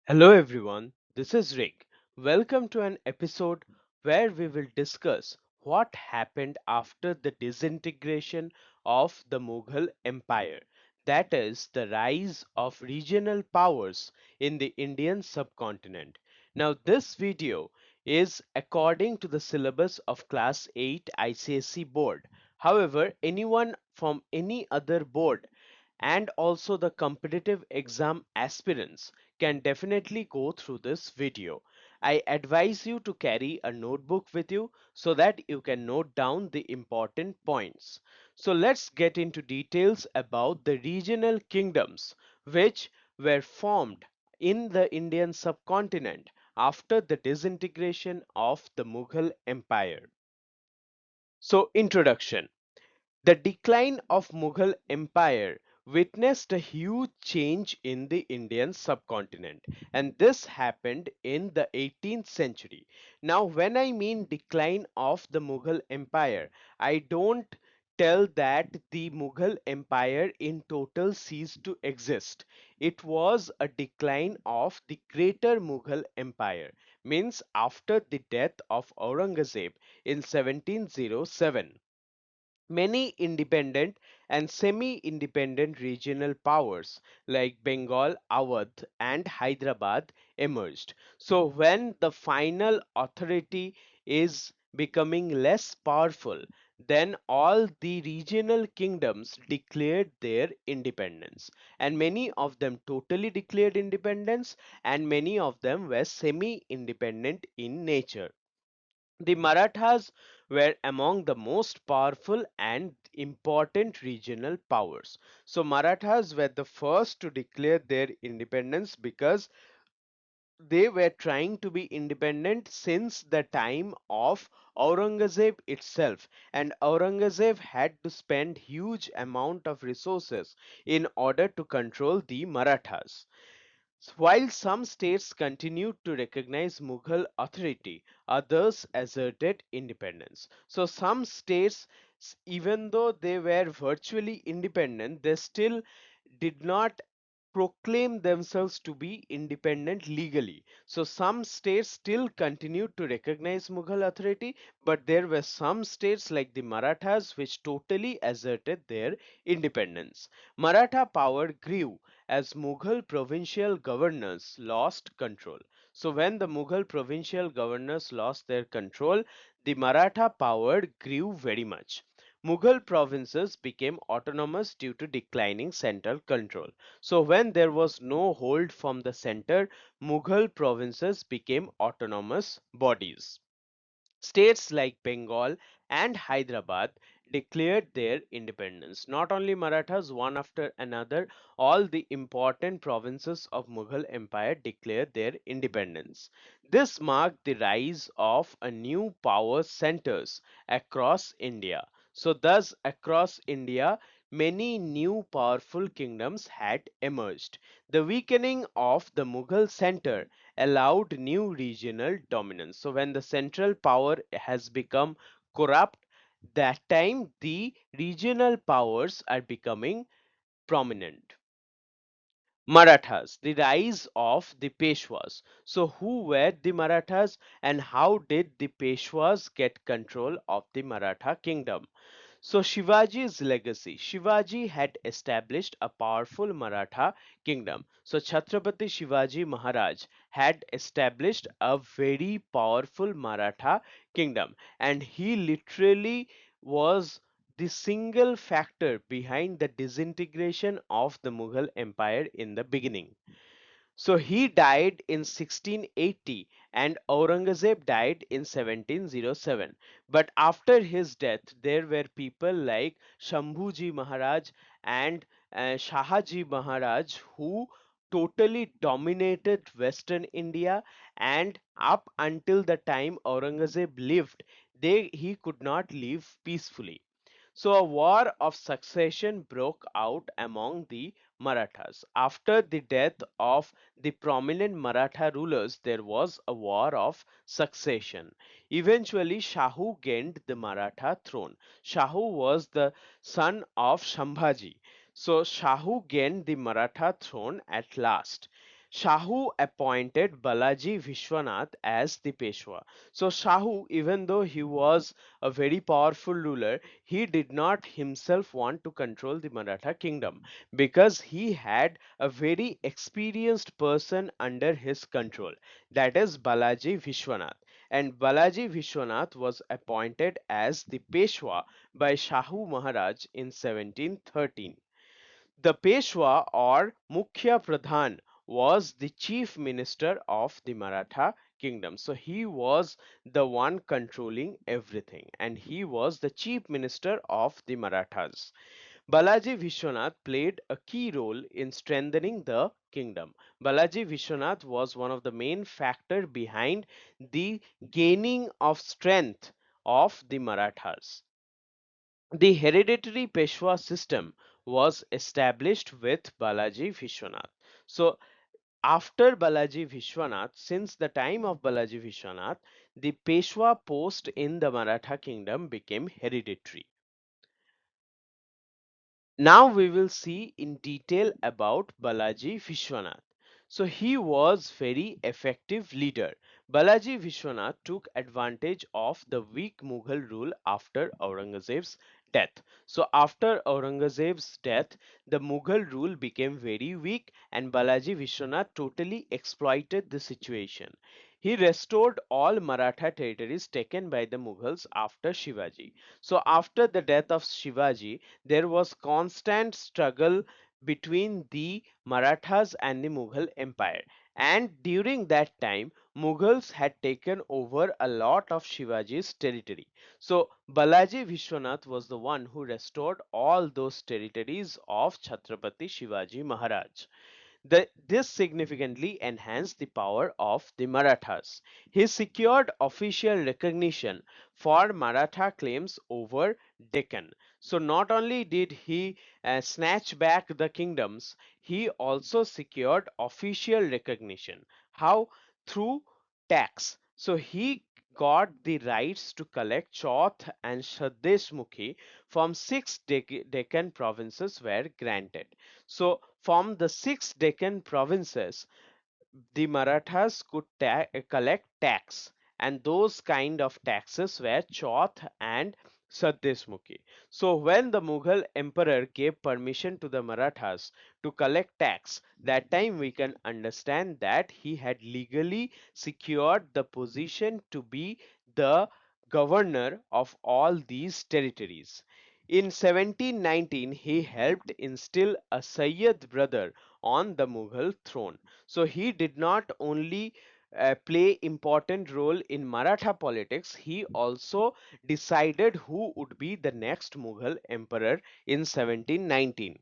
Hello everyone, this is Rick. Welcome to an episode where we will discuss what happened after the disintegration of the Mughal Empire, that is, the rise of regional powers in the Indian subcontinent. Now, this video is according to the syllabus of Class 8 ICSE Board. However, anyone from any other board and also the competitive exam aspirants can definitely go through this video. I advise you to carry a notebook with you so that you can note down the important points. So let's get into details about the regional kingdoms which were formed in the Indian subcontinent after the disintegration of the Mughal Empire. So introduction. The decline of Mughal Empire witnessed a huge change in the Indian subcontinent, and this happened in the 18th century. Now, when I mean decline of the Mughal Empire, I don't tell that the Mughal Empire in total ceased to exist. It was a decline of the greater Mughal Empire, means after the death of Aurangzeb in 1707. Many independent and semi-independent regional powers like Bengal, Awadh and Hyderabad emerged. So when the final authority is becoming less powerful, then all the regional kingdoms declared their independence, and many of them totally declared independence and many of them were semi-independent in nature. The Marathas were among the most powerful and important regional powers. So Marathas were the first to declare their independence because they were trying to be independent since the time of Aurangzeb itself, and Aurangzeb had to spend huge amount of resources in order to control the Marathas. While some states continued to recognize Mughal authority, others asserted independence. So some states, even though they were virtually independent, they still did not proclaim themselves to be independent legally. So some states still continued to recognize Mughal authority, but there were some states like the Marathas which totally asserted their independence. Maratha power grew as Mughal provincial governors lost control. So when the Mughal provincial governors lost their control, the Maratha power grew very much. Mughal provinces became autonomous due to declining central control. So when there was no hold from the center, Mughal provinces became autonomous bodies. States like Bengal and Hyderabad declared their independence. Not only Marathas, one after another, all the important provinces of Mughal Empire declared their independence. This marked the rise of a new power centers across India. So thus across India, many new powerful kingdoms had emerged. The weakening of the Mughal center allowed new regional dominance. So when the central power has become corrupt, that time the regional powers are becoming prominent. Marathas, the rise of the Peshwas. So who were the Marathas and how did the Peshwas get control of the Maratha kingdom? So Shivaji's legacy. Shivaji had established a powerful Maratha kingdom. So Chhatrapati Shivaji Maharaj had established a very powerful Maratha kingdom, and he literally was the single factor behind the disintegration of the Mughal Empire in the beginning. So he died in 1680 and Aurangzeb died in 1707. But after his death, there were people like Shambhuji Maharaj and Shahaji Maharaj who totally dominated Western India, and up until the time Aurangzeb lived, he could not live peacefully. So a war of succession broke out among the Marathas. After the death of the prominent Maratha rulers, there was a war of succession. Eventually, Shahu gained the Maratha throne. Shahu was the son of Shambhaji. So Shahu gained the Maratha throne at last. Shahu appointed Balaji Vishwanath as the Peshwa. So Shahu, even though he was a very powerful ruler, he did not himself want to control the Maratha kingdom because he had a very experienced person under his control, that is Balaji Vishwanath. And Balaji Vishwanath was appointed as the Peshwa by Shahu Maharaj in 1713. The Peshwa or Mukhya Pradhan was the chief minister of the Maratha kingdom. So he was the one controlling everything and he was the chief minister of the Marathas. Balaji Vishwanath played a key role in strengthening the kingdom. Balaji Vishwanath was one of the main factor behind the gaining of strength of the Marathas. The hereditary Peshwa system was established with Balaji Vishwanath. So, after Balaji Vishwanath, since the time of Balaji Vishwanath, the Peshwa post in the Maratha kingdom became hereditary. Now we will see in detail about Balaji Vishwanath. So he was very effective leader. Balaji Vishwanath took advantage of the weak Mughal rule after Aurangzeb's death. So after Aurangzeb's death, the Mughal rule became very weak and Balaji Vishwanath totally exploited the situation. He restored all Maratha territories taken by the Mughals after Shivaji. So after the death of Shivaji, there was constant struggle between the Marathas and the Mughal Empire. And during that time, Mughals had taken over a lot of Shivaji's territory. So Balaji Vishwanath was the one who restored all those territories of Chhatrapati Shivaji Maharaj. This significantly enhanced the power of the Marathas. He secured official recognition for Maratha claims over Deccan. So not only did he snatch back the kingdoms, he also secured official recognition. How? Through tax. So he got the rights to collect Chauth and Shadeshmukhi from six Deccan provinces were granted. So from the six Deccan provinces, the Marathas could collect tax, and those kind of taxes were Chauth and Sadesmukhi. So when the Mughal emperor gave permission to the Marathas to collect tax, that time we can understand that he had legally secured the position to be the governor of all these territories. In 1719, he helped instill a Sayyid brother on the Mughal throne. So he did not only play important role in Maratha politics, he also decided who would be the next Mughal emperor in 1719.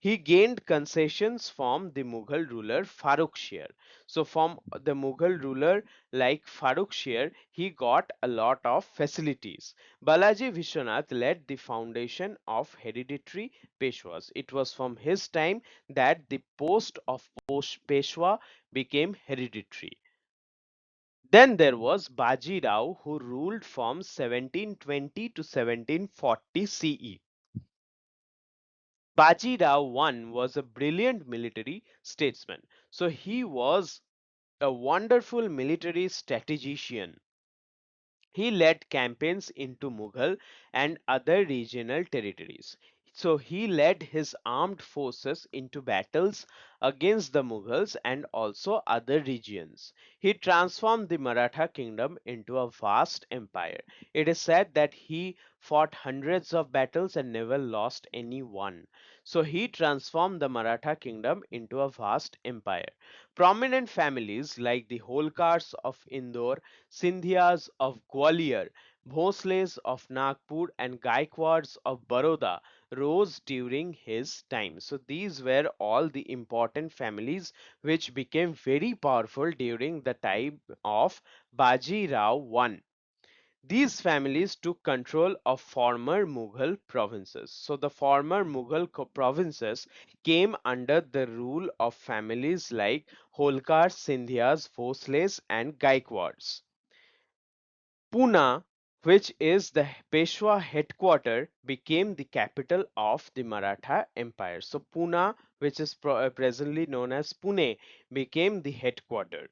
He gained concessions from the Mughal ruler Farrukh Shah. So from the Mughal ruler like Farrukh Shah, he got a lot of facilities. Balaji Vishwanath led the foundation of hereditary Peshwas. It was from his time that the post of Peshwa became hereditary. Then there was Baji Rao who ruled from 1720 to 1740 CE. Baji Rao I was a brilliant military statesman. So he was a wonderful military strategician. He led campaigns into Mughal and other regional territories. So he led his armed forces into battles against the Mughals and also other regions. He transformed the Maratha kingdom into a vast empire. It is said that he fought hundreds of battles and never lost any one. So he transformed the Maratha kingdom into a vast empire. Prominent families like the Holkars of Indore, Sindhias of Gwalior, Bhosles of Nagpur, and Gaikwads of Baroda rose during his time. So these were all the important families which became very powerful during the time of Baji Rao I. These families took control of former Mughal provinces. So the former Mughal provinces came under the rule of families like Holkars, Sindhias, Bhosles, and Gaikwads. Pune, which is the Peshwa headquarter, became the capital of the Maratha Empire. So Pune which is presently known as Pune, became the headquarters.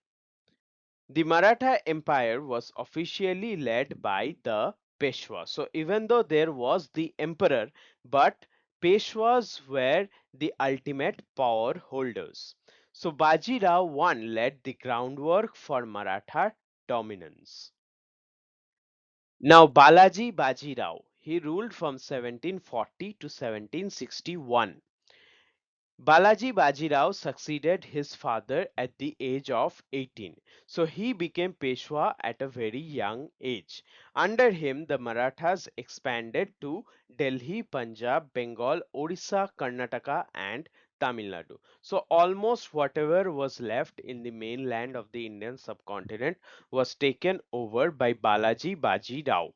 The Maratha Empire was officially led by the Peshwa. So even though there was the emperor, but Peshwas were the ultimate power holders. So Baji Rao I led the groundwork for Maratha dominance. Now Balaji Baji Rao, he ruled from 1740 to 1761. Balaji Bajirao succeeded his father at the age of 18, so he became Peshwa at a very young age. Under him, the Marathas expanded to Delhi, Punjab, Bengal, Orissa, Karnataka, and Tamil Nadu. So almost whatever was left in the mainland of the Indian subcontinent was taken over by Balaji Bajirao.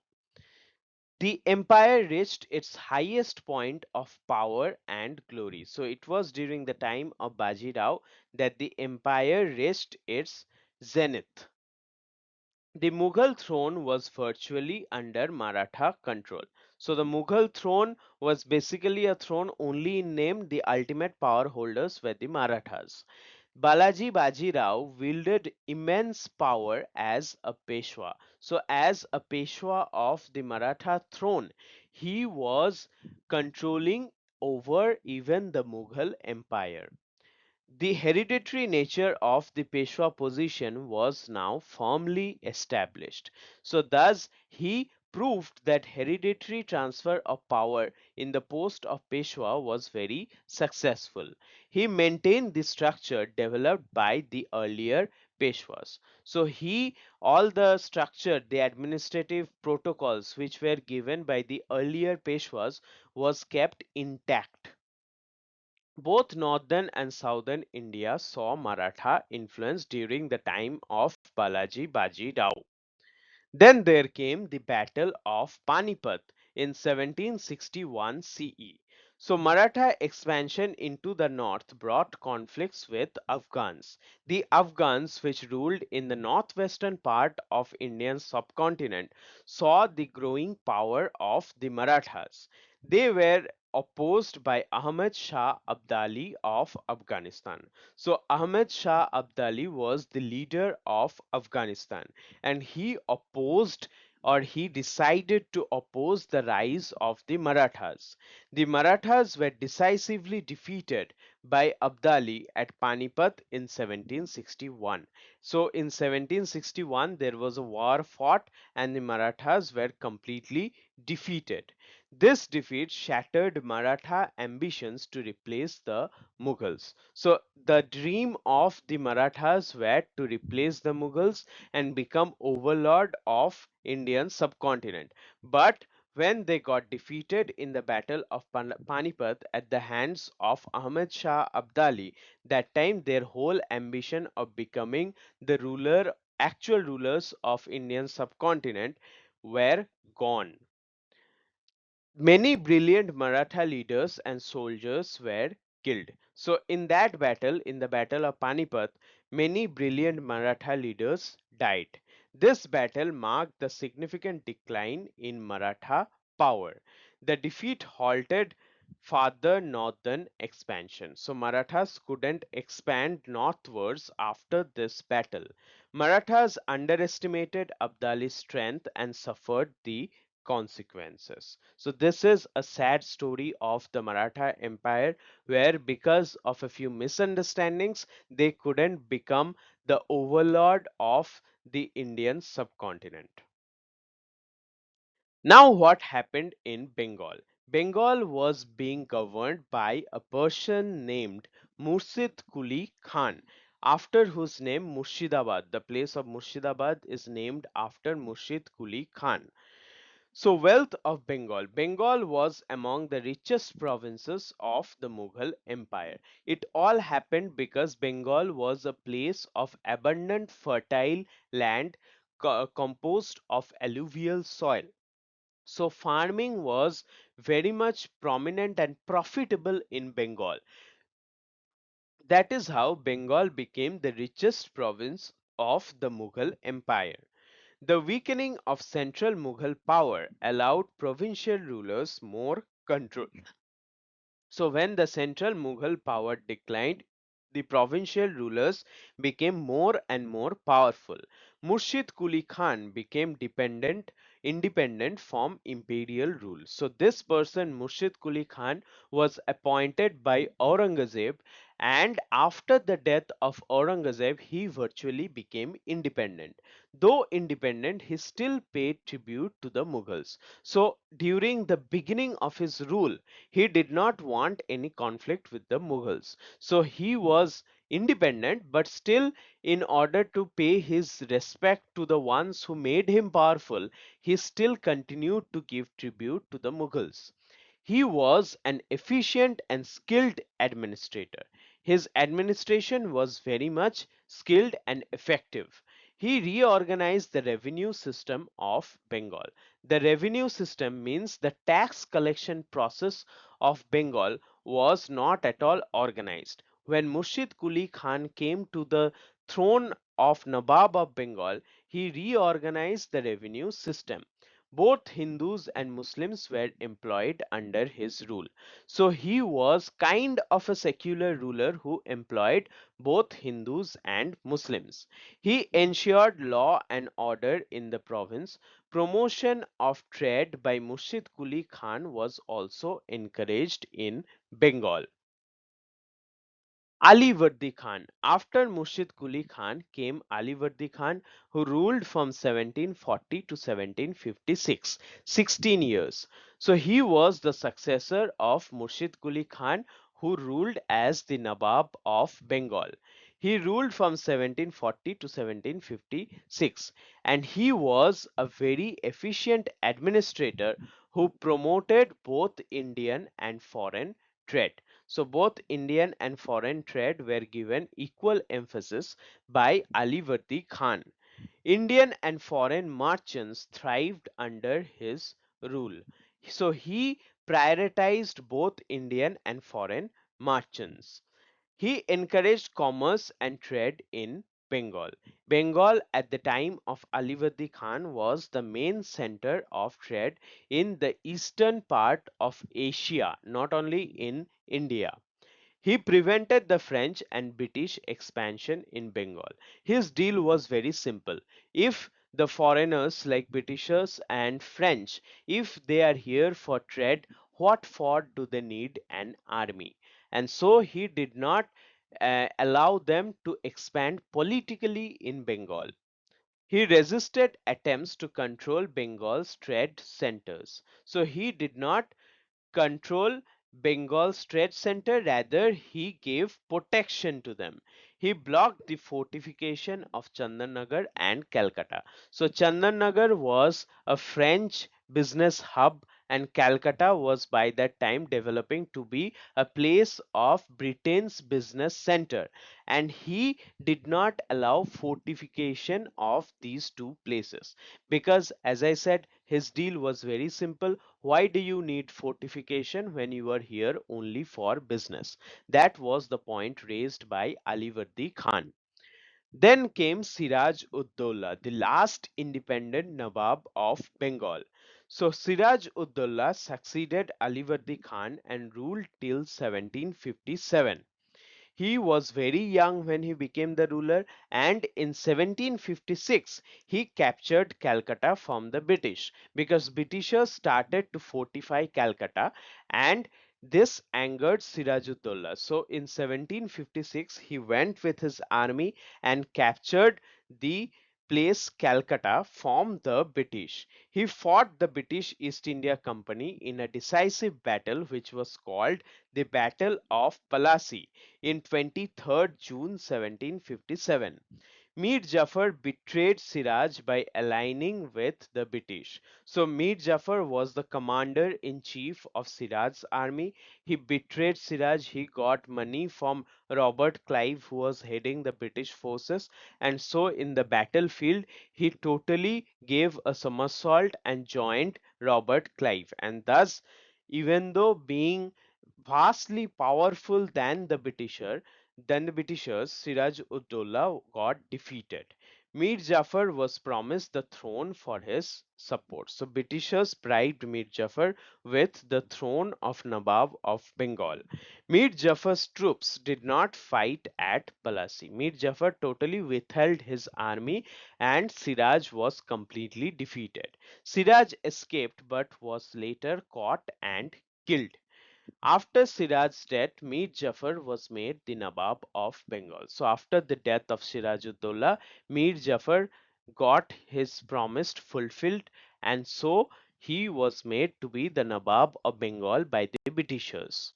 The empire reached its highest point of power and glory. So it was during the time of Bajirao that the empire reached its zenith. The Mughal throne was virtually under Maratha control. So the Mughal throne was basically a throne only in name. The ultimate power holders were the Marathas. Balaji Bajirao wielded immense power as a Peshwa. So, as a Peshwa of the Maratha throne, he was controlling over even the Mughal Empire. The hereditary nature of the Peshwa position was now firmly established. So, thus, he proved that hereditary transfer of power in the post of Peshwa was very successful. He maintained the structure developed by the earlier Peshwas. So, all the structure, the administrative protocols which were given by the earlier Peshwas was kept intact. Both northern and southern India saw Maratha influence during the time of Balaji Baji Rao. Then there came the Battle of Panipat in 1761 CE. So Maratha expansion into the north brought conflicts with Afghans. The Afghans, which ruled in the northwestern part of Indian subcontinent, saw the growing power of the Marathas. They were opposed by Ahmad Shah Abdali of Afghanistan. So Ahmad Shah Abdali was the leader of Afghanistan, and he opposed, or he decided to oppose, the rise of the Marathas. The Marathas were decisively defeated by Abdali at Panipat in 1761. So in 1761 there was a war fought and the Marathas were completely defeated. This defeat shattered Maratha ambitions to replace the Mughals. So the dream of the Marathas were to replace the Mughals and become overlord of Indian subcontinent. But when they got defeated in the battle of Panipat at the hands of Ahmad Shah Abdali, that time their whole ambition of becoming the actual rulers of Indian subcontinent were gone. Many brilliant Maratha leaders and soldiers were killed. So, in that battle, in the Battle of Panipat, many brilliant Maratha leaders died. This battle marked the significant decline in Maratha power. The defeat halted further northern expansion. So, Marathas couldn't expand northwards after this battle. Marathas underestimated Abdali's strength and suffered the consequences. So this is a sad story of the Maratha Empire where because of a few misunderstandings they couldn't become the overlord of the Indian subcontinent. Now what happened in Bengal? Bengal was being governed by a Persian named Murshid Quli Khan, after whose name Murshidabad, the place of Murshidabad, is named after Murshid Quli Khan. So, wealth of Bengal. Bengal was among the richest provinces of the Mughal Empire. It all happened because Bengal was a place of abundant fertile land composed of alluvial soil. So, farming was very much prominent and profitable in Bengal. That is how Bengal became the richest province of the Mughal Empire. The weakening of central Mughal power allowed provincial rulers more control. So when the central Mughal power declined, the provincial rulers became more and more powerful. Murshid Quli Khan became independent from imperial rule. So this person, Murshid Quli Khan, was appointed by Aurangzeb, and after the death of Aurangzeb, he virtually became independent. Though independent, he still paid tribute to the Mughals. So during the beginning of his rule, he did not want any conflict with the Mughals. So he was independent, but still, in order to pay his respect to the ones who made him powerful, he still continued to give tribute to the Mughals. He was an efficient and skilled administrator. His administration was very much skilled and effective. He reorganized the revenue system of Bengal. The revenue system means the tax collection process of Bengal was not at all organized. When Murshid Quli Khan came to the throne of Nawab of Bengal, he reorganized the revenue system. Both Hindus and Muslims were employed under his rule. So he was kind of a secular ruler who employed both Hindus and Muslims. He ensured law and order in the province. Promotion of trade by Murshid Quli Khan was also encouraged in Bengal. Ali Vardi Khan. After Murshid Quli Khan came Ali Vardi Khan, who ruled from 1740 to 1756, 16 years. So he was the successor of Murshid Quli Khan, who ruled as the Nawab of Bengal. He ruled from 1740 to 1756, and he was a very efficient administrator who promoted both Indian and foreign trade. So both Indian and foreign trade were given equal emphasis by Ali Vardi Khan. Indian and foreign merchants thrived under his rule. So he prioritized both Indian and foreign merchants. He encouraged commerce and trade in Bengal. Bengal at the time of Alivardi Khan was the main center of trade in the eastern part of Asia, not only in India. He prevented the French and British expansion in Bengal. His deal was very simple. If the foreigners like Britishers and French, if they are here for trade, what for do they need an army? And so he did not allow them to expand politically in Bengal. He resisted attempts to control Bengal's trade centers. So he did not control Bengal's trade center, rather he gave protection to them. He blocked the fortification of Chandannagar and Calcutta. So Chandannagar was a French business hub, and Calcutta was by that time developing to be a place of Britain's business center, and he did not allow fortification of these two places because, as I said, his deal was very simple. Why do you need fortification when you are here only for business? That was the point raised by Alivardi Khan. Then came Siraj ud-Dowla, the last independent Nawab of Bengal. So Siraj ud-Dowla succeeded Alivardi Khan and ruled till 1757. He was very young when he became the ruler, and in 1756 he captured Calcutta from the British because Britishers started to fortify Calcutta, and this angered Sirajuddaulah. So in 1756 he went with his army and captured the place Calcutta from the British. He fought the British East India Company in a decisive battle which was called the Battle of Plassey in 23rd June 1757. Mir Jafar betrayed Siraj by aligning with the British. So Mir Jafar was the commander in chief of Siraj's army. He betrayed Siraj. He got money from Robert Clive, who was heading the British forces, and so in the battlefield he totally gave a somersault and joined Robert Clive, and thus, even though being vastly powerful than the Britishers, Siraj ud Dowla got defeated. Mir Jafar was promised the throne for his support. So Britishers bribed Mir Jafar with the throne of Nawab of Bengal. Mir Jafar's troops did not fight at Palasi. Mir Jafar totally withheld his army and Siraj was completely defeated. Siraj escaped but was later caught and killed. After Siraj's death, Mir Jafar was made the Nawab of Bengal. So after the death of Sirajuddaulah, Mir Jafar got his promise fulfilled and so he was made to be the Nawab of Bengal by the Britishers.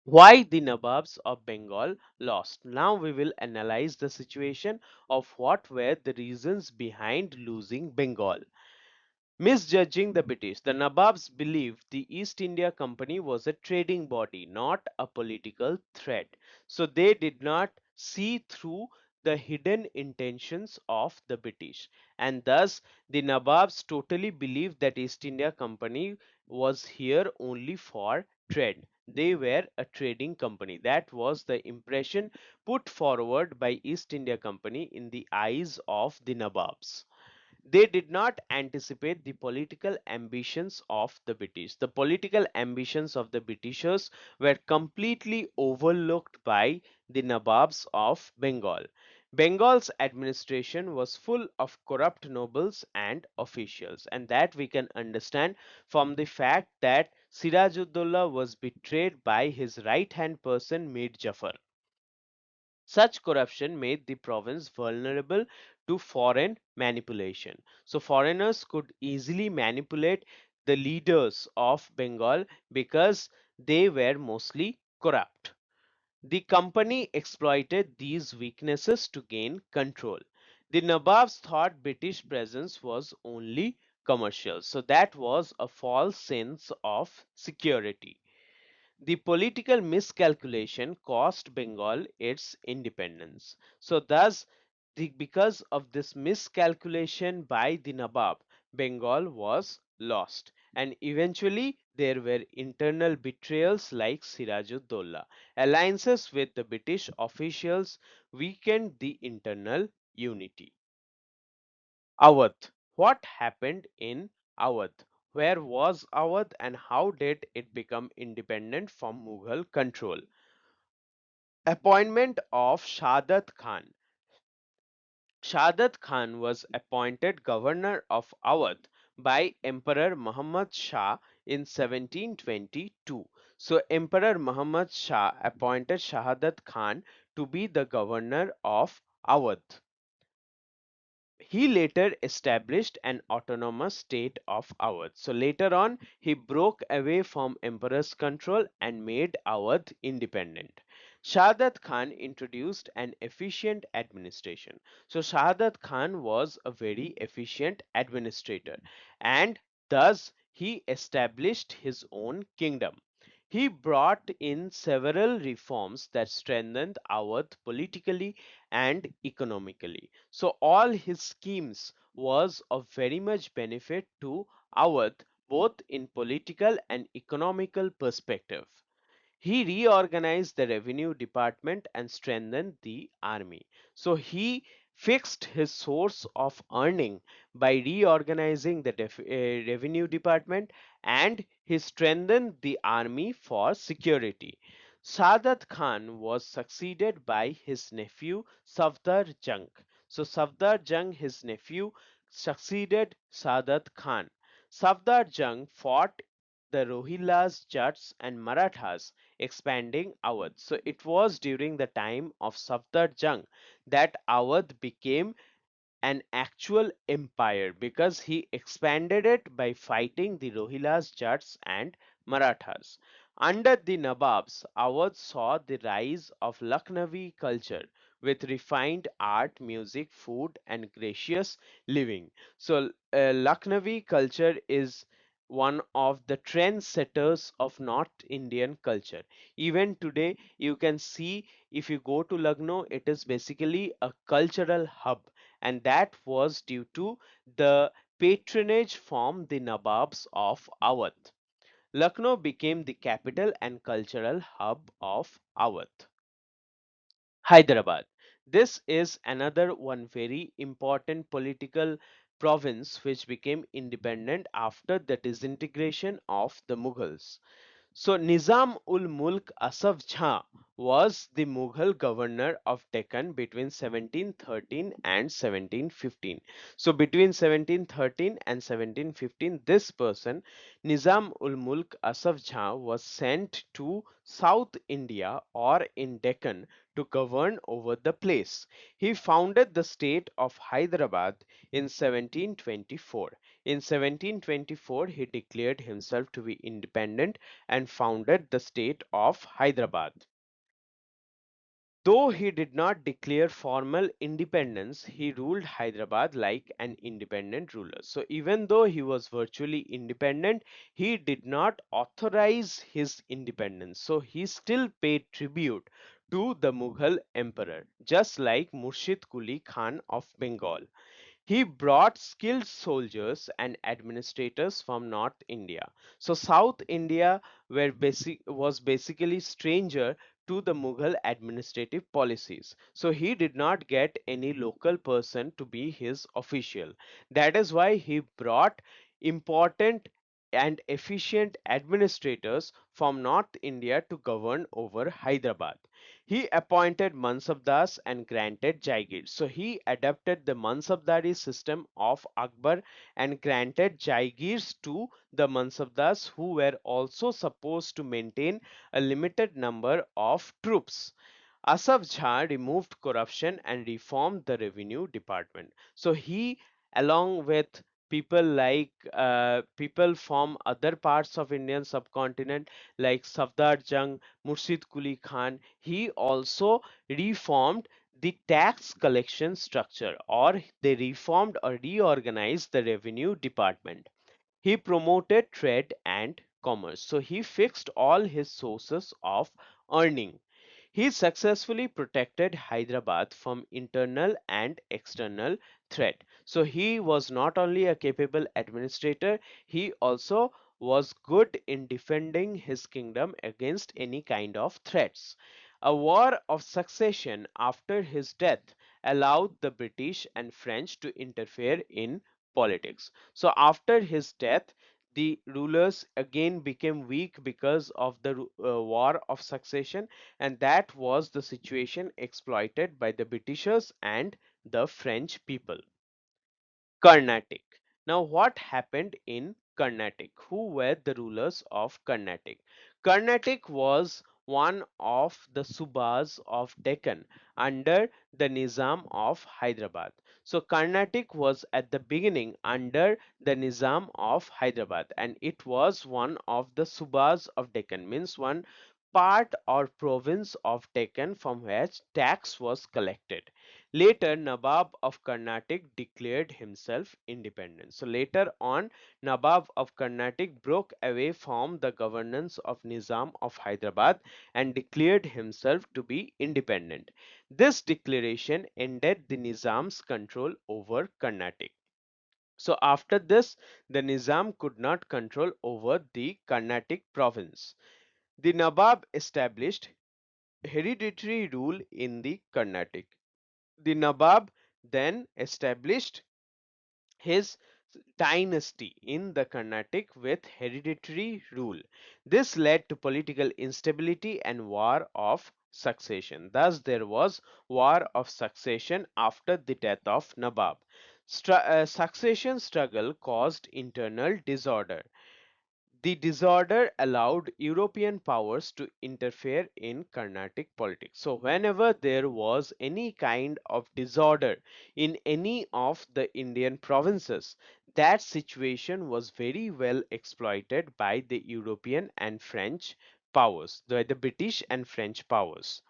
Why the Nawabs of Bengal lost? Now we will analyze the situation of what were the reasons behind losing Bengal. Misjudging the British, the Nawabs believed the East India Company was a trading body, not a political threat. So they did not see through the hidden intentions of the British. And thus, the Nawabs totally believed that East India Company was here only for trade. They were a trading company. That was the impression put forward by East India Company in the eyes of the Nawabs. They did not anticipate the political ambitions of the British. The political ambitions of the Britishers were completely overlooked by the Nawabs of Bengal. Bengal's administration was full of corrupt nobles and officials, and that we can understand from the fact that Sirajuddaulah was betrayed by his right hand person Mir Jafar. Such corruption made the province vulnerable to foreign manipulation. So, foreigners could easily manipulate the leaders of Bengal because they were mostly corrupt. The company exploited these weaknesses to gain control. The Nawabs thought British presence was only commercial, so that was a false sense of security. The political miscalculation cost Bengal its independence. So thus, because of this miscalculation by the Nawab, Bengal was lost. And eventually there were internal betrayals like Sirajuddaulah. Alliances with the British officials weakened the internal unity. Awadh. What happened in Awadh? Where was Awadh and how did it become independent from Mughal control? Appointment of Shadat Khan. Shadat Khan was appointed governor of Awadh by Emperor Muhammad Shah in 1722. So Emperor Muhammad Shah appointed Shahadat Khan to be the governor of Awadh. He later established an autonomous state of Awadh. So later on, he broke away from emperor's control and made Awadh independent. Shahadat Khan introduced an efficient administration. So Shahadat Khan was a very efficient administrator and thus he established his own kingdom. He brought in several reforms that strengthened Awadh politically and economically. So all his schemes was of very much benefit to Awadh both in political and economical perspective. He reorganized the revenue department and strengthened the army. So he fixed his source of earning by reorganizing the revenue department and he strengthened the army for security. Sadat Khan was succeeded by his nephew Safdar Jung. So Safdar Jung, his nephew, succeeded Sadat Khan. Safdar Jung fought the Rohillas, Jats, and Marathas expanding Awadh. So it was during the time of Safdar Jung that Awadh became an actual empire because he expanded it by fighting the Rohillas, Jats, and Marathas. Under the Nawabs, Awadh saw the rise of Lucknowi culture with refined art, music, food, and gracious living. So, Lucknowi culture is one of the trendsetters of North Indian culture. Even today, you can see if you go to Lucknow, it is basically a cultural hub and that was due to the patronage from the Nawabs of Awadh. Lucknow became the capital and cultural hub of Awadh. Hyderabad. This is another one very important political province which became independent after the disintegration of the Mughals. So Nizam ul Mulk Asaf Jha was the Mughal governor of Deccan between 1713 and 1715. So between 1713 and 1715, this person, Nizam ul Mulk Asaf Jha, was sent to South India or in Deccan to govern over the place. He founded the state of Hyderabad in 1724. In 1724, he declared himself to be independent and founded the state of Hyderabad. Though he did not declare formal independence, he ruled Hyderabad like an independent ruler. So, even though he was virtually independent, he did not authorize his independence. So, he still paid tribute to the Mughal emperor, just like Murshid Quli Khan of Bengal. He brought skilled soldiers and administrators from North India. So South India was basically stranger to the Mughal administrative policies. So he did not get any local person to be his official. That is why he brought important and efficient administrators from North India to govern over Hyderabad. He appointed Mansabdars and granted Jaigir. So he adapted the Mansabdari system of Akbar and granted Jaigirs to the Mansabdars, who were also supposed to maintain a limited number of troops. Asaf Jha removed corruption and reformed the revenue department. So he, along with people from other parts of Indian subcontinent like Safdar Jung, Murshid Quli Khan, he also reformed the tax collection structure, or they reformed or reorganized the revenue department. He promoted trade and commerce. So he fixed all his sources of earning. He successfully protected Hyderabad from internal and external threat. So he was not only a capable administrator, he also was good in defending his kingdom against any kind of threats. A war of succession after his death allowed the British and French to interfere in politics. So after his death, the rulers again became weak because of the war of succession, and that was the situation exploited by the Britishers and the French people. Carnatic. Now, what happened in Carnatic? Who were the rulers of Carnatic? Carnatic was one of the Subas of Deccan under the Nizam of Hyderabad. So, Carnatic was at the beginning under the Nizam of Hyderabad, and it was one of the Subas of Deccan, means one part or province of Deccan from which tax was collected. Later, Nawab of Carnatic declared himself independent. So later on, Nawab of Carnatic broke away from the governance of Nizam of Hyderabad and declared himself to be independent. This declaration ended the Nizam's control over Carnatic. So after this, the Nizam could not control over the Carnatic province. The Nawab established hereditary rule in the Carnatic. The Nawab then established his dynasty in the Carnatic with hereditary rule. This led to political instability and war of succession. Thus, there was war of succession after the death of Nawab. Succession struggle caused internal disorder. The disorder allowed European powers to interfere in Carnatic politics. So, whenever there was any kind of disorder in any of the Indian provinces, that situation was very well exploited by the European and French powers, by the British and French powers.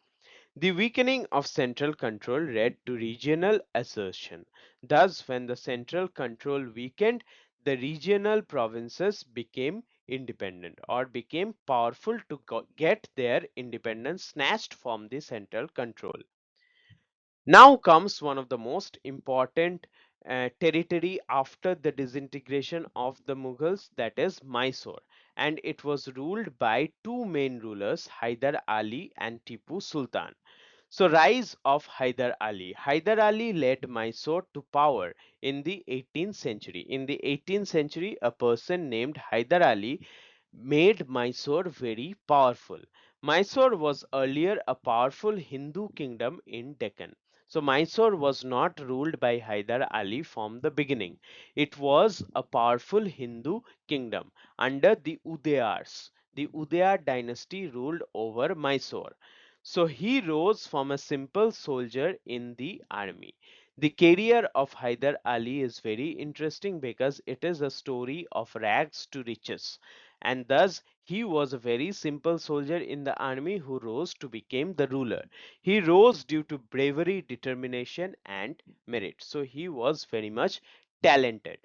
The weakening of central control led to regional assertion. Thus, when the central control weakened, the regional provinces became independent or became powerful to get their independence snatched from the central control. Now comes one of the most important territory after the disintegration of the Mughals, that is Mysore, and it was ruled by two main rulers, Hyder Ali and Tipu Sultan. So, rise of Hyder Ali. Hyder Ali led Mysore to power in the 18th century. In the 18th century, a person named Hyder Ali made Mysore very powerful. Mysore was earlier a powerful Hindu kingdom in Deccan. So Mysore was not ruled by Hyder Ali from the beginning. It was a powerful Hindu kingdom under the Udayars. The Udayar dynasty ruled over Mysore. So he rose from a simple soldier in the army. The career of Hyder Ali is very interesting because it is a story of rags to riches, and thus he was a very simple soldier in the army who rose to become the ruler. He rose due to bravery, determination, and merit. So he was very much talented.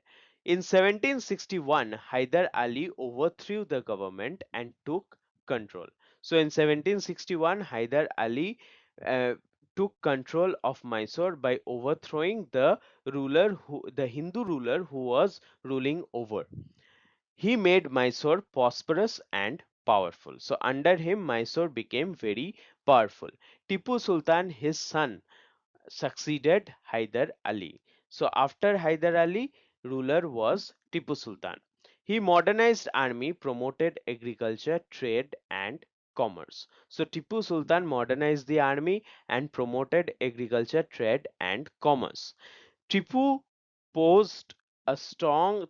In 1761, Hyder Ali overthrew the government and took control. So in 1761, Hyder Ali uh, took control of Mysore by overthrowing the Hindu ruler who was ruling over. He made Mysore prosperous and powerful. So under him, Mysore became very powerful. Tipu Sultan, his son, succeeded Hyder Ali. So after Hyder Ali, ruler was Tipu Sultan. He modernized army, promoted agriculture, trade and commerce. So Tipu Sultan modernized the army and promoted agriculture, trade and commerce. Tipu posed a strong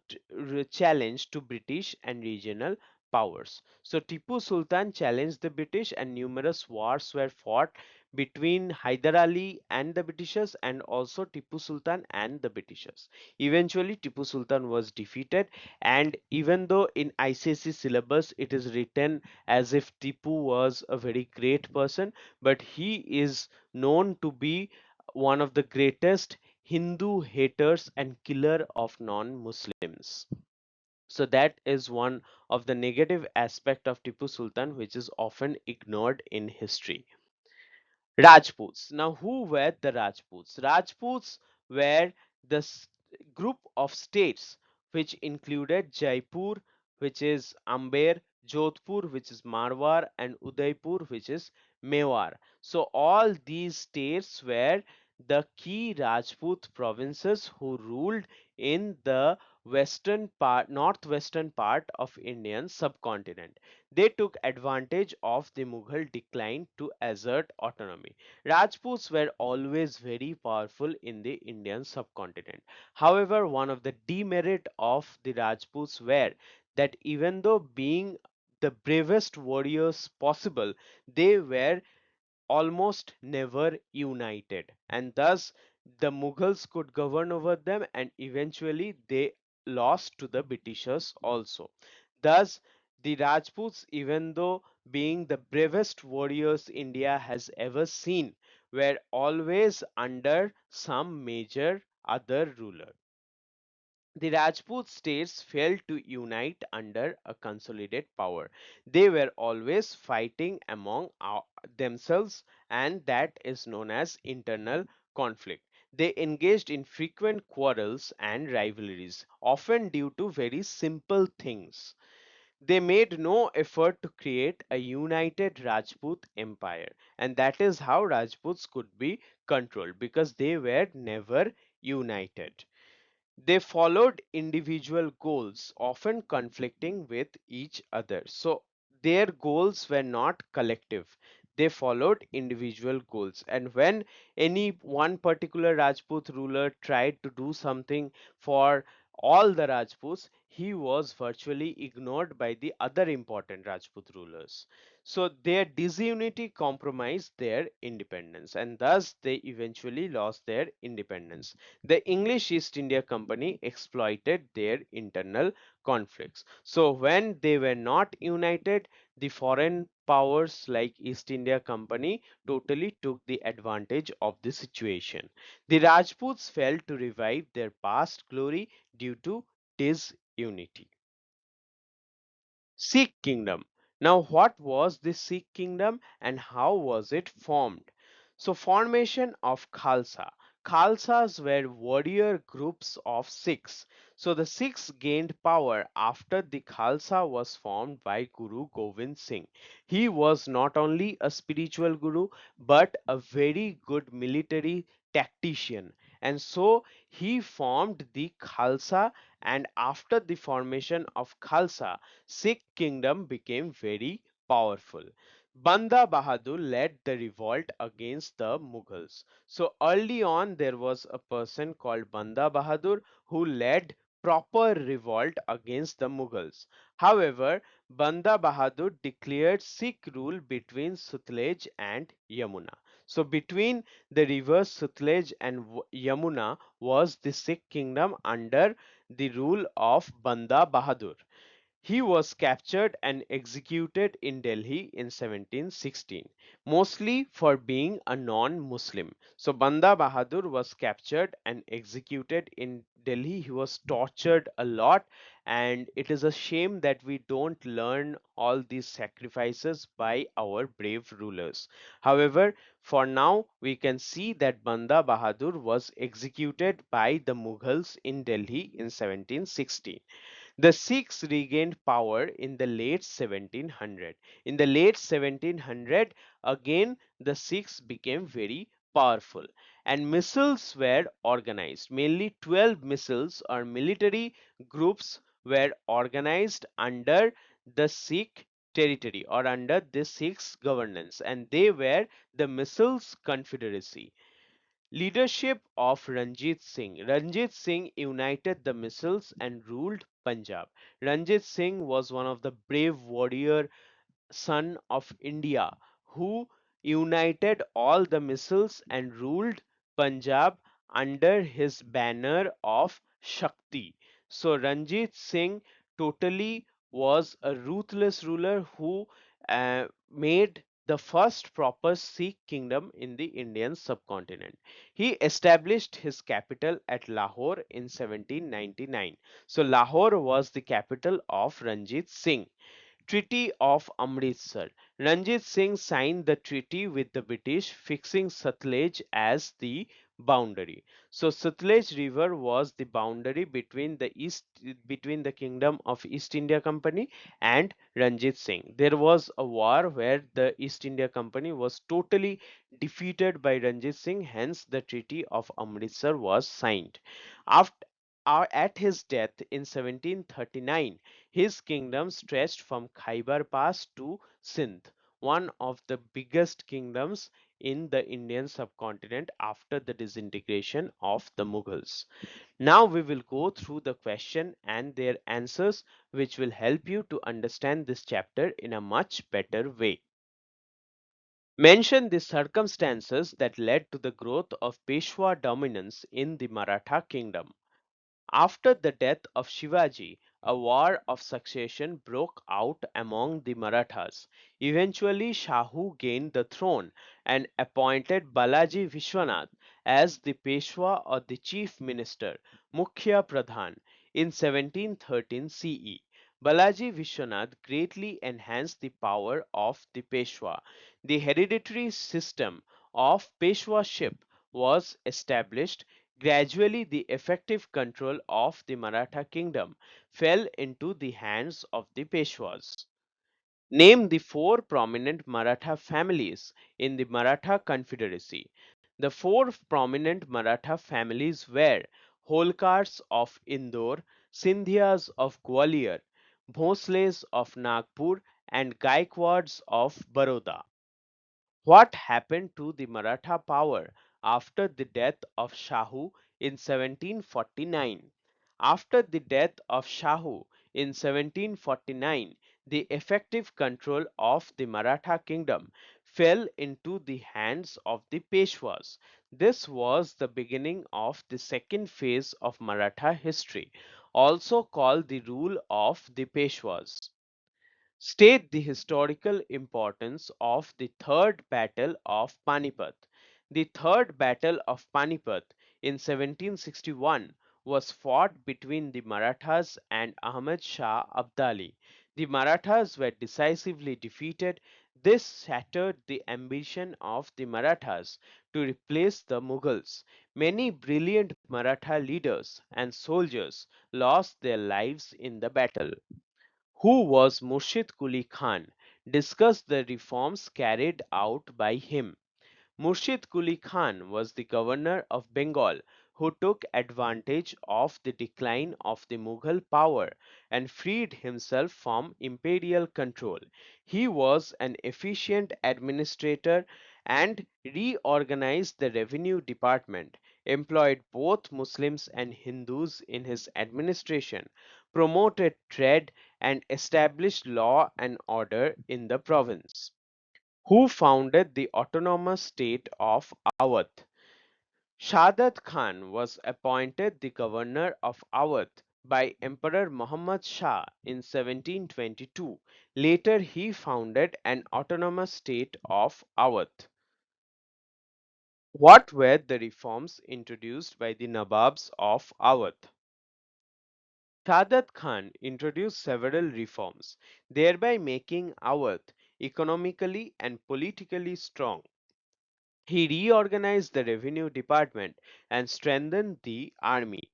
challenge to British and regional powers. So Tipu Sultan challenged the British and numerous wars were fought between Hyder Ali and the Britishers and also Tipu Sultan and the Britishers. Eventually Tipu Sultan was defeated, and even though in ICSE syllabus it is written as if Tipu was a very great person, but he is known to be one of the greatest Hindu haters and killer of non-Muslims. So that is one of the negative aspect of Tipu Sultan which is often ignored in history. Rajputs. Now, who were the Rajputs? Rajputs were the group of states which included Jaipur, which is Amber, Jodhpur, which is Marwar, and Udaipur, which is Mewar. So, all these states were the key Rajput provinces who ruled in the northwestern part of Indian subcontinent. They took advantage of the Mughal decline to assert autonomy. Rajputs were always very powerful in the Indian subcontinent. However, one of the demerit of the Rajputs were that even though being the bravest warriors possible, they were almost never united, and thus the Mughals could govern over them, and eventually they lost to the Britishers also. Thus, the Rajputs, even though being the bravest warriors India has ever seen, were always under some major other ruler. The Rajput states failed to unite under a consolidated power. They were always fighting among themselves, and that is known as internal conflict. They engaged in frequent quarrels and rivalries, often due to very simple things. They made no effort to create a united Rajput empire, and that is how Rajputs could be controlled because they were never united. They followed individual goals, often conflicting with each other. So their goals were not collective. They followed individual goals. And when any one particular Rajput ruler tried to do something for all the Rajputs, he was virtually ignored by the other important Rajput rulers. So their disunity compromised their independence, and thus they eventually lost their independence. The English East India Company exploited their internal conflicts. So when they were not united, the foreign powers like East India Company totally took the advantage of the situation. The Rajputs failed to revive their past glory due to disunity. Sikh Kingdom. Now, what was the Sikh Kingdom and how was it formed? So, formation of Khalsa. Khalsas were warrior groups of Sikhs. So the Sikhs gained power after the Khalsa was formed by Guru Gobind Singh. He was not only a spiritual guru but a very good military tactician. And so he formed the Khalsa, and after the formation of Khalsa, Sikh kingdom became very powerful. Banda Bahadur led the revolt against the Mughals. So early on there was a person called Banda Bahadur who led proper revolt against the Mughals. However, Banda Bahadur declared Sikh rule between Sutlej and Yamuna. So between the rivers Sutlej and Yamuna was the Sikh kingdom under the rule of Banda Bahadur. He was captured and executed in Delhi in 1716, mostly for being a non-Muslim. So Banda Bahadur was captured and executed in Delhi. He was tortured a lot, and it is a shame that we don't learn all these sacrifices by our brave rulers. However, for now we can see that Banda Bahadur was executed by the Mughals in Delhi in 1716. The Sikhs regained power in the late 1700. In the late 1700, again the Sikhs became very powerful, and missiles were organized. Mainly 12 missiles or military groups were organized under the Sikh territory or under the Sikhs governance, and they were the Missiles Confederacy. Leadership of Ranjit Singh. Ranjit Singh united the missiles and ruled Punjab. Ranjit Singh was one of the brave warrior son of India who united all the missiles and ruled Punjab under his banner of Shakti. So Ranjit Singh totally was a ruthless ruler who made the first proper Sikh kingdom in the Indian subcontinent. He established his capital at Lahore in 1799. So Lahore was the capital of Ranjit Singh. Treaty of Amritsar. Ranjit Singh signed the treaty with the British, fixing Sutlej as the boundary. So Sutlej River was the boundary between the Kingdom of East India Company and Ranjit Singh. There was a war where the East India Company was totally defeated by Ranjit Singh, hence the Treaty of Amritsar was signed. After at his death in 1739, his kingdom stretched from Khyber Pass to Sindh, one of the biggest kingdoms in the Indian subcontinent after the disintegration of the Mughals. Now we will go through the question and their answers, which will help you to understand this chapter in a much better way. Mention the circumstances that led to the growth of Peshwa dominance in the Maratha kingdom. After the death of Shivaji, a war of succession broke out among the Marathas. Eventually, Shahu gained the throne and appointed Balaji Vishwanath as the Peshwa or the chief minister, Mukhya Pradhan, in 1713 CE. Balaji Vishwanath greatly enhanced the power of the Peshwa. The hereditary system of Peshwaship was established. Gradually, the effective control of the Maratha kingdom fell into the hands of the Peshwas. Name the four prominent Maratha families in the Maratha Confederacy. The four prominent Maratha families were Holkars of Indore, Sindhias of Gwalior, Bhosles of Nagpur, and Gaikwads of Baroda. What happened to the Maratha power after the death of Shahu in 1749? After the death of Shahu in 1749, the effective control of the Maratha kingdom fell into the hands of the Peshwas. This was the beginning of the second phase of Maratha history, also called the rule of the Peshwas. State the historical importance of the Third Battle of Panipat. The Third Battle of Panipat in 1761 was fought between the Marathas and Ahmad Shah Abdali. The Marathas were decisively defeated. This shattered the ambition of the Marathas to replace the Mughals. Many brilliant Maratha leaders and soldiers lost their lives in the battle. Who was Murshid Quli Khan? Discuss the reforms carried out by him. Murshid Quli Khan was the governor of Bengal who took advantage of the decline of the Mughal power and freed himself from imperial control. He was an efficient administrator and reorganized the revenue department, employed both Muslims and Hindus in his administration, promoted trade, and established law and order in the province. Who founded the autonomous state of Awadh? Shadat Khan was appointed the governor of Awadh by Emperor Muhammad Shah in 1722. Later, he founded an autonomous state of Awadh. What were the reforms introduced by the Nawabs of Awadh? Shadat Khan introduced several reforms, thereby making Awadh economically and politically strong. He reorganized the revenue department and strengthened the army.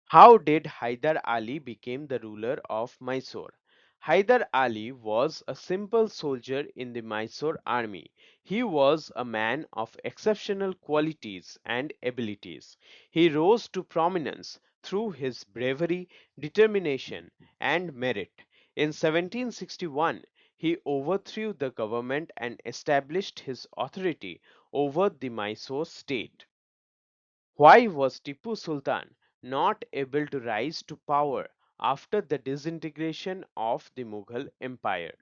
How did Hyder Ali become the ruler of Mysore? Hyder Ali was a simple soldier in the Mysore army. He was a man of exceptional qualities and abilities. He rose to prominence through his bravery, determination, and merit. In 1761, he overthrew the government and established his authority over the Mysore state. Why was Tipu Sultan not able to rise to power after the disintegration of the Mughal Empire?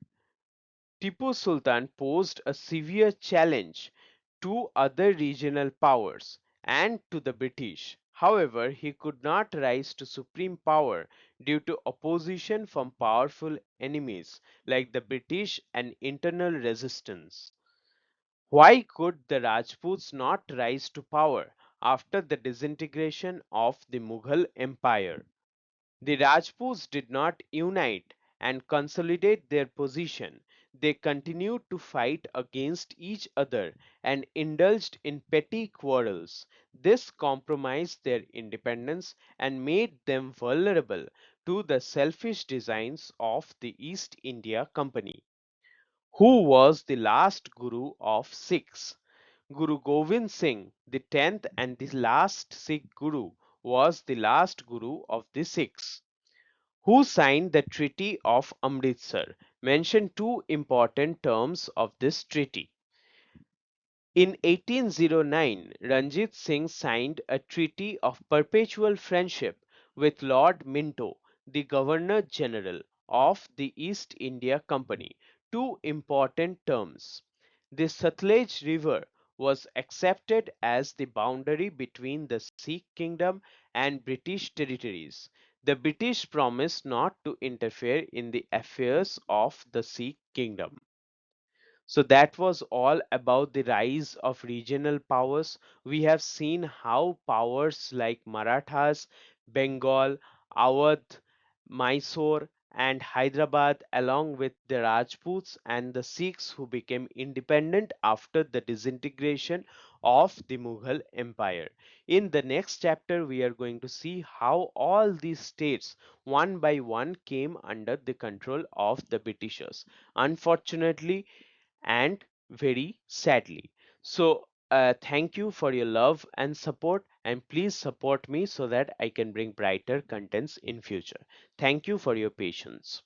Tipu Sultan posed a severe challenge to other regional powers and to the British. However, he could not rise to supreme power due to opposition from powerful enemies like the British and internal resistance. Why could the Rajputs not rise to power after the disintegration of the Mughal Empire? The Rajputs did not unite and consolidate their position. They continued to fight against each other and indulged in petty quarrels. This compromised their independence and made them vulnerable to the selfish designs of the East India Company. Who was the last Guru of Sikhs? Guru Gobind Singh, the 10th and the last Sikh Guru, was the last Guru of the Sikhs. Who signed the Treaty of Amritsar? Mention two important terms of this treaty. In 1809, Ranjit Singh signed a treaty of perpetual friendship with Lord Minto, the Governor General of the East India Company. Two important terms. The Satluj River was accepted as the boundary between the Sikh Kingdom and British territories. The British promised not to interfere in the affairs of the Sikh Kingdom. So that was all about the rise of regional powers. We have seen how powers like Marathas, Bengal, Awadh, Mysore, and Hyderabad, along with the Rajputs and the Sikhs who became independent after the disintegration of the Mughal Empire. In the next chapter, we are going to see how all these states, one by one, came under the control of the Britishers. Unfortunately, and very sadly. So, thank you for your love and support, and please support me so that I can bring brighter contents in future. Thank you for your patience.